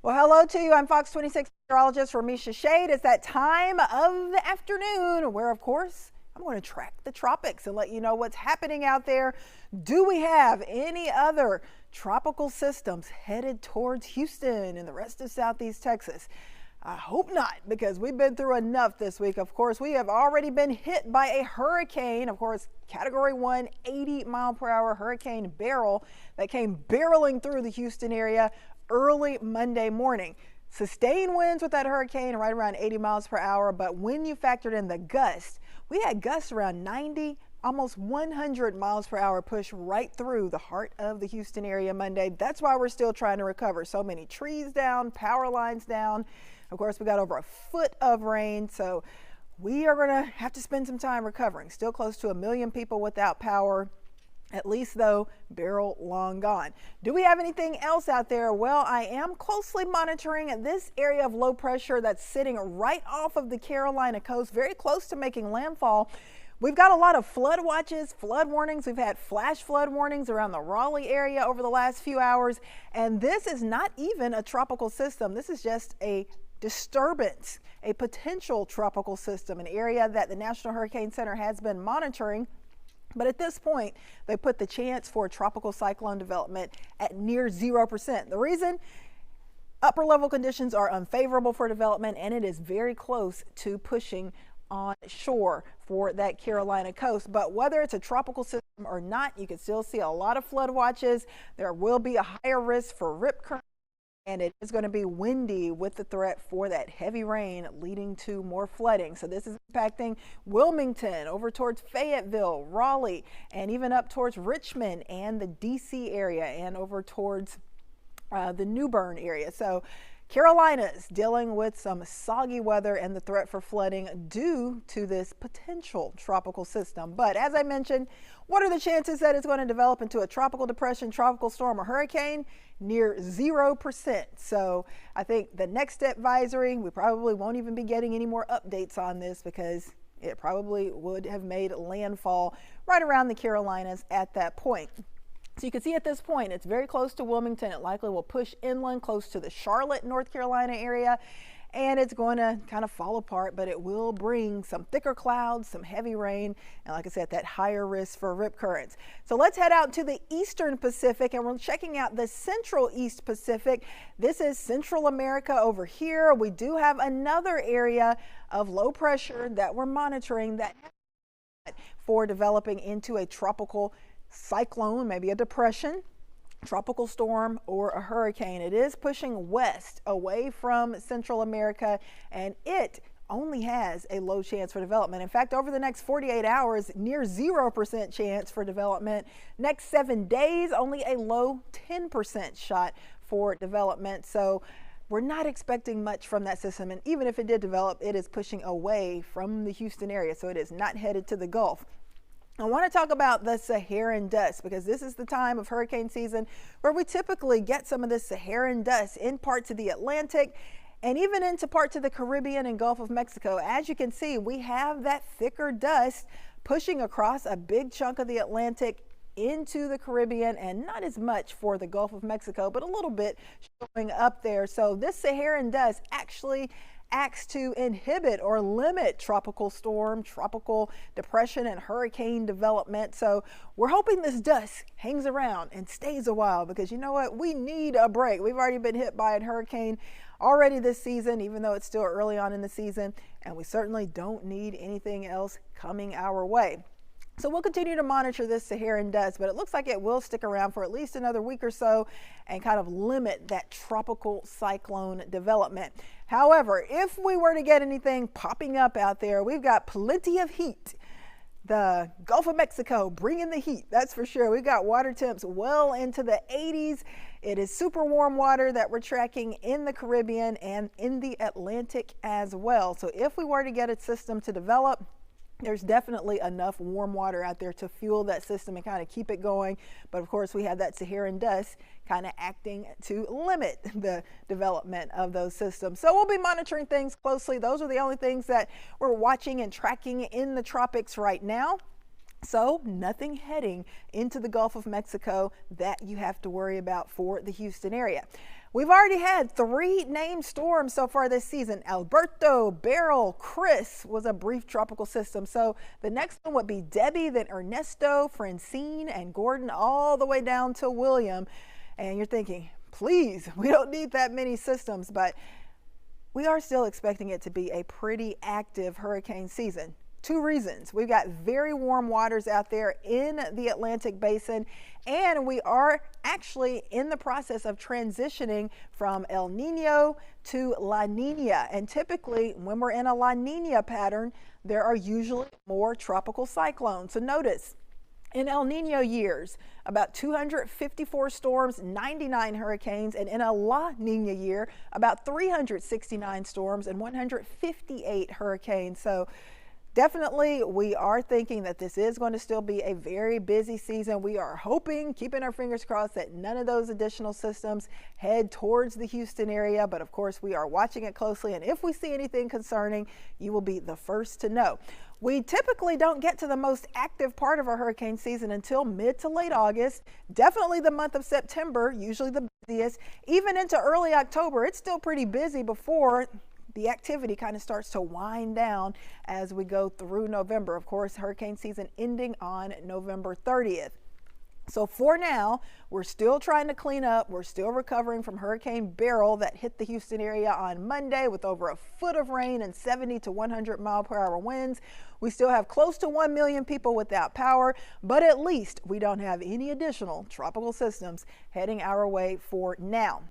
Well, hello to you. I'm Fox 26 meteorologist Ramisha Shade. It's that time of the afternoon where, of course, I'm going to track the tropics and let you know what's happening out there. Do we have any other tropical systems headed towards Houston and the rest of Southeast Texas? I hope not, because we've been through enough this week. Of course, we have already been hit by a hurricane, of course, Category 1, 80-mile-per-hour Hurricane Beryl that came barreling through the Houston area early Monday morning. Sustained winds with that hurricane right around 80 miles per hour, but when you factored in the gusts, we had gusts around 90, almost 100 miles per hour push right through the heart of the Houston area Monday. That's why we're still trying to recover. So many trees down, power lines down. Of course, we got over a foot of rain, so we are going to have to spend some time recovering. Still close to 1 million people without power. At least, though, Beryl long gone. Do we have anything else out there? Well, I am closely monitoring this area of low pressure that's sitting right off of the Carolina coast, very close to making landfall. We've got a lot of flood watches, flood warnings. We've had flash flood warnings around the Raleigh area over the last few hours. And this is not even a tropical system. This is just a disturbance, a potential tropical system, an area that the National Hurricane Center has been monitoring. But at this point, they put the chance for tropical cyclone development at near 0%. The reason? Upper level conditions are unfavorable for development, and it is very close to pushing on shore for that Carolina coast. But whether it's a tropical system or not, you can still see a lot of flood watches. There will be a higher risk for rip current, and it is going to be windy with the threat for that heavy rain leading to more flooding. So this is impacting Wilmington, over towards Fayetteville, Raleigh, and even up towards Richmond and the DC area, and over towards the New Bern area. So Carolina's dealing with some soggy weather and the threat for flooding due to this potential tropical system. But as I mentioned, what are the chances that it's going to develop into a tropical depression, tropical storm, or hurricane? Near 0%. So I think the next advisory, we probably won't even be getting any more updates on this because it probably would have made landfall right around the Carolinas at that point. So you can see at this point, it's very close to Wilmington. It likely will push inland close to the Charlotte, North Carolina area, and it's going to kind of fall apart, but it will bring some thicker clouds, some heavy rain, and like I said, that higher risk for rip currents. So let's head out to the eastern Pacific, and we're checking out the central East Pacific. This is Central America over here. We do have another area of low pressure that we're monitoring that for developing into a tropical cyclone, maybe a depression, tropical storm, or a hurricane. It is pushing west away from Central America, and it only has a low chance for development. In fact, over the next 48 hours, near 0% chance for development. Next 7 days, only a low 10% shot for development. So we're not expecting much from that system, and even if it did develop, it is pushing away from the Houston area, so it is not headed to the Gulf. I want to talk about the Saharan dust because this is the time of hurricane season where we typically get some of this Saharan dust in parts of the Atlantic and even into parts of the Caribbean and Gulf of Mexico. As you can see, we have that thicker dust pushing across a big chunk of the Atlantic into the Caribbean, and not as much for the Gulf of Mexico, but a little bit showing up there. So this Saharan dust actually acts to inhibit or limit tropical storm, tropical depression, and hurricane development. So we're hoping this dust hangs around and stays a while because you know what? We need a break. We've already been hit by a hurricane already this season, even though it's still early on in the season, and we certainly don't need anything else coming our way. So we'll continue to monitor this Saharan dust, but it looks like it will stick around for at least another week or so and kind of limit that tropical cyclone development. However, if we were to get anything popping up out there, we've got plenty of heat. The Gulf of Mexico bringing the heat, that's for sure. We've got water temps well into the 80s. It is super warm water that we're tracking in the Caribbean and in the Atlantic as well. So if we were to get a system to develop, there's definitely enough warm water out there to fuel that system and kind of keep it going. But of course, we have that Saharan dust kind of acting to limit the development of those systems. So we'll be monitoring things closely. Those are the only things that we're watching and tracking in the tropics right now. So nothing heading into the Gulf of Mexico that you have to worry about for the Houston area. We've already had 3 named storms so far this season. Alberto, Beryl, Chris was a brief tropical system. So the next one would be Debbie, then Ernesto, Francine, and Gordon, all the way down to William. And you're thinking, please, we don't need that many systems, but we are still expecting it to be a pretty active hurricane season. 2 reasons. We've got very warm waters out there in the Atlantic basin, and we are actually in the process of transitioning from El Nino to La Nina. And typically when we're in a La Nina pattern, there are usually more tropical cyclones. So notice, in El Nino years, about 254 storms, 99 hurricanes, and in a La Nina year, about 369 storms and 158 hurricanes. So definitely, we are thinking that this is going to still be a very busy season. We are hoping, keeping our fingers crossed, that none of those additional systems head towards the Houston area. But of course, we are watching it closely. And if we see anything concerning, you will be the first to know. We typically don't get to the most active part of our hurricane season until mid to late August. Definitely the month of September, usually the busiest. Even into early October, it's still pretty busy before the activity kind of starts to wind down as we go through November. Of course, hurricane season ending on November 30th. So for now, we're still trying to clean up. We're still recovering from Hurricane Beryl that hit the Houston area on Monday with over a foot of rain and 70 to 100 mile per hour winds. We still have close to 1 million people without power, but at least we don't have any additional tropical systems heading our way for now.